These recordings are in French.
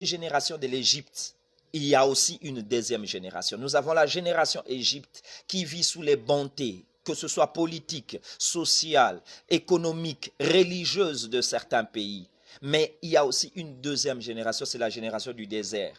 génération de l'Égypte, il y a aussi une deuxième génération. Nous avons la génération Égypte qui vit sous les bontés, que ce soit politique, sociale, économique, religieuse de certains pays. Mais il y a aussi une deuxième génération, c'est la génération du désert.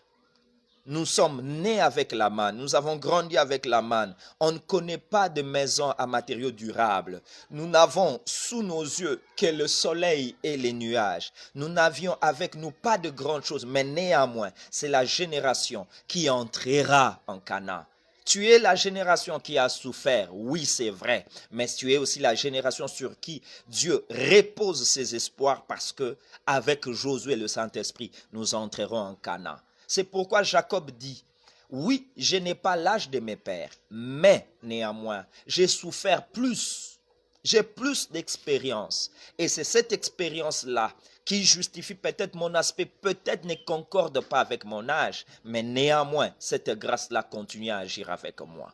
Nous sommes nés avec la manne, nous avons grandi avec la manne. On ne connaît pas de maison à matériaux durables. Nous n'avons sous nos yeux que le soleil et les nuages. Nous n'avions avec nous pas de grandes choses, mais néanmoins, c'est la génération qui entrera en Canaan. Tu es la génération qui a souffert, oui c'est vrai, mais tu es aussi la génération sur qui Dieu repose ses espoirs parce que avec Josué et le Saint-Esprit, nous entrerons en Canaan. C'est pourquoi Jacob dit, oui, je n'ai pas l'âge de mes pères, mais néanmoins, j'ai souffert plus, j'ai plus d'expérience. Et c'est cette expérience-là qui justifie peut-être mon aspect, peut-être ne concorde pas avec mon âge, mais néanmoins, cette grâce-là continue à agir avec moi.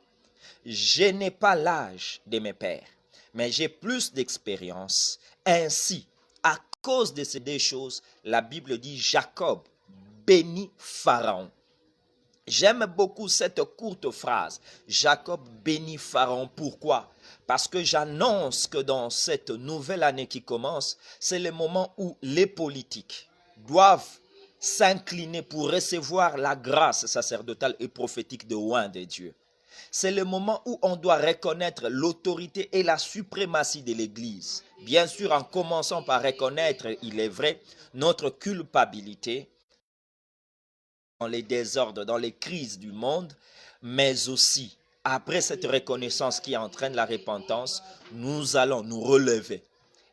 Je n'ai pas l'âge de mes pères, mais j'ai plus d'expérience. Ainsi, à cause de ces deux choses, la Bible dit Jacob bénit Pharaon. J'aime beaucoup cette courte phrase. Jacob bénit Pharaon. Pourquoi? Parce que j'annonce que dans cette nouvelle année qui commence, c'est le moment où les politiques doivent s'incliner pour recevoir la grâce sacerdotale et prophétique de loin de Dieu. C'est le moment où on doit reconnaître l'autorité et la suprématie de l'Église. Bien sûr, en commençant par reconnaître, il est vrai, notre culpabilité dans les désordres, dans les crises du monde, mais aussi, après cette reconnaissance qui entraîne la repentance, nous allons nous relever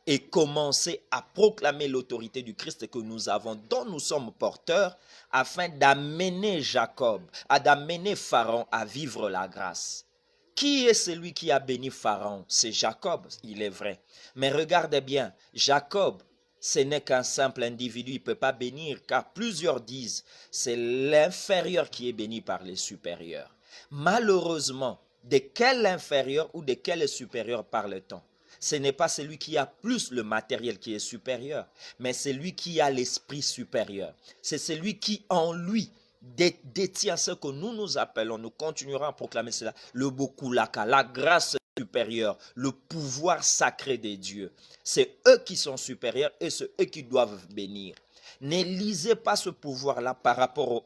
et commencer à proclamer l'autorité du Christ que nous avons, dont nous sommes porteurs, afin d'amener Jacob, d'amener Pharaon à vivre la grâce. Qui est celui qui a béni Pharaon? C'est Jacob, il est vrai. Mais regardez bien, Jacob, ce n'est qu'un simple individu, il ne peut pas bénir, car plusieurs disent, c'est l'inférieur qui est béni par les supérieurs. Malheureusement, de quel inférieur ou de quel supérieur parle-t-on? Ce n'est pas celui qui a plus le matériel qui est supérieur, mais celui qui a l'esprit supérieur. C'est celui qui en lui détient ce que nous appelons, nous continuerons à proclamer cela, le Bokulaka, la grâce supérieure, le pouvoir sacré de Dieu. C'est eux qui sont supérieurs et c'est eux qui doivent bénir. Ne lisez pas ce pouvoir-là par rapport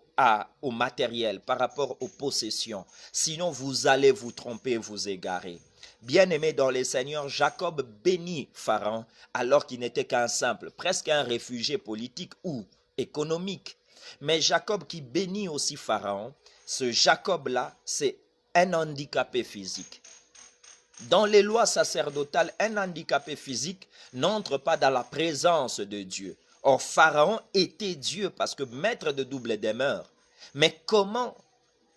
au matériel, par rapport aux possessions. Sinon, vous allez vous tromper, vous égarer. Bien-aimé dans les Seigneurs, Jacob bénit Pharaon alors qu'il n'était qu'un simple, presque un réfugié politique ou économique. Mais Jacob qui bénit aussi Pharaon, ce Jacob-là, c'est un handicapé physique. Dans les lois sacerdotales, un handicapé physique n'entre pas dans la présence de Dieu. Or, Pharaon était Dieu parce que maître de double demeure. Mais comment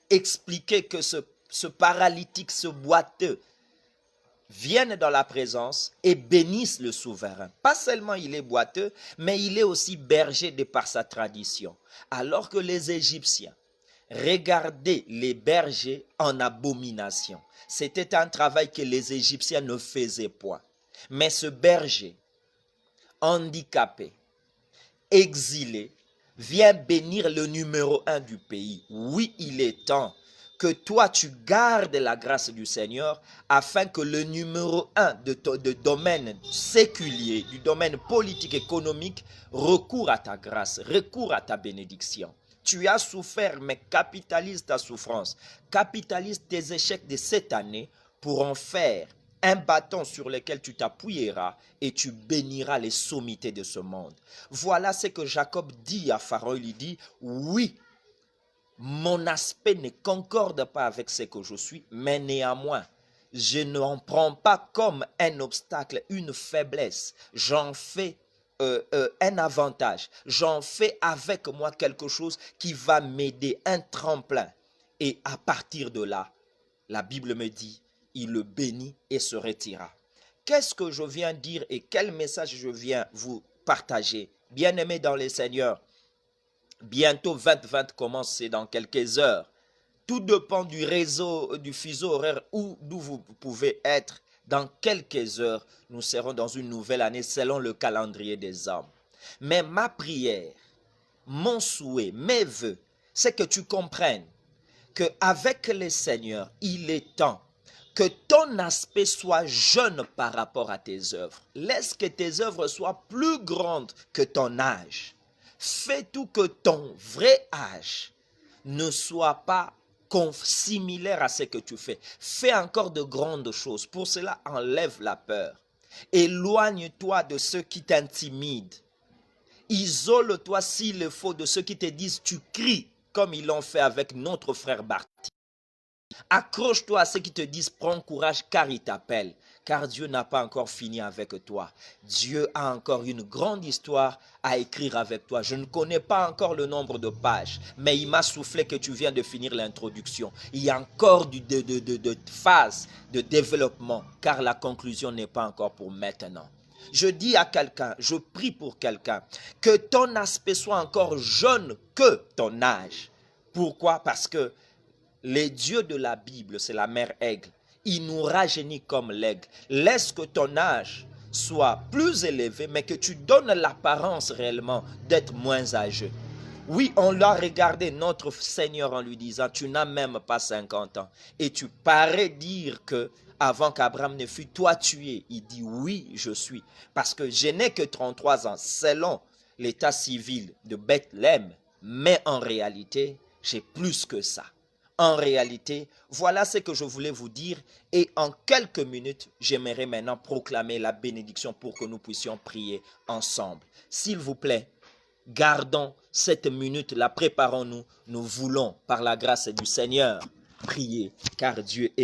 expliquer que ce paralytique, ce boiteux, viennent dans la présence et bénissent le souverain? Pas seulement il est boiteux, mais il est aussi berger de par sa tradition. Alors que les Égyptiens regardaient les bergers en abomination. C'était un travail que les Égyptiens ne faisaient point. Mais ce berger, handicapé, exilé, vient bénir le numéro un du pays. Oui, il est temps que toi tu gardes la grâce du Seigneur afin que le numéro un de domaine séculier, du domaine politique, économique, recourt à ta grâce, recourt à ta bénédiction. Tu as souffert, mais capitalise ta souffrance. Capitalise tes échecs de cette année pour en faire un bâton sur lequel tu t'appuieras et tu béniras les sommités de ce monde. Voilà ce que Jacob dit à Pharaon. Il dit, oui, mon aspect ne concorde pas avec ce que je suis, mais néanmoins, je n'en prends pas comme un obstacle, une faiblesse. J'en fais un avantage. J'en fais avec moi quelque chose qui va m'aider, un tremplin. Et à partir de là, la Bible me dit, il le bénit et se retira. Qu'est-ce que je viens dire et quel message je viens vous partager? Bien-aimés dans les Seigneurs, bientôt 2020 commence, c'est dans quelques heures. Tout dépend du réseau, du fuseau horaire d'où vous pouvez être. Dans quelques heures, nous serons dans une nouvelle année selon le calendrier des hommes. Mais ma prière mon souhait, mes voeux, c'est que tu comprennes qu'avec le Seigneur, il est temps que ton aspect soit jeune par rapport à tes œuvres. Laisse que tes œuvres soient plus grandes que ton âge. Fais tout que ton vrai âge ne soit pas similaire à ce que tu fais. Fais encore de grandes choses. Pour cela, enlève la peur. Éloigne-toi de ceux qui t'intimident. Isole-toi s'il le faut de ceux qui te disent tu cries comme ils l'ont fait avec notre frère Barth. Accroche-toi à ceux qui te disent prends courage car il t'appelle. Car Dieu n'a pas encore fini avec toi. Dieu a encore une grande histoire à écrire avec toi. Je ne connais pas encore le nombre de pages, mais il m'a soufflé que tu viens de finir l'introduction. Il y a encore de phases de développement, car la conclusion n'est pas encore pour maintenant. Je dis à quelqu'un, je prie pour quelqu'un, que ton aspect soit encore jeune que ton âge. Pourquoi? Parce que les dieux de la Bible, c'est la mère aigle. Il nous rajeunit comme l'aigle. Laisse que ton âge soit plus élevé, mais que tu donnes l'apparence réellement d'être moins âgé. Oui, on l'a regardé, notre Seigneur, en lui disant, tu n'as même pas 50 ans. Et tu parais dire que avant qu'Abraham ne fût, toi tu es. Il dit, oui, je suis. Parce que je n'ai que 33 ans, selon l'état civil de Bethléem. Mais en réalité, j'ai plus que ça. En réalité, voilà ce que je voulais vous dire et en quelques minutes, j'aimerais maintenant proclamer la bénédiction pour que nous puissions prier ensemble. S'il vous plaît, gardons cette minute-là, préparons-nous. Nous voulons, par la grâce du Seigneur, prier car Dieu est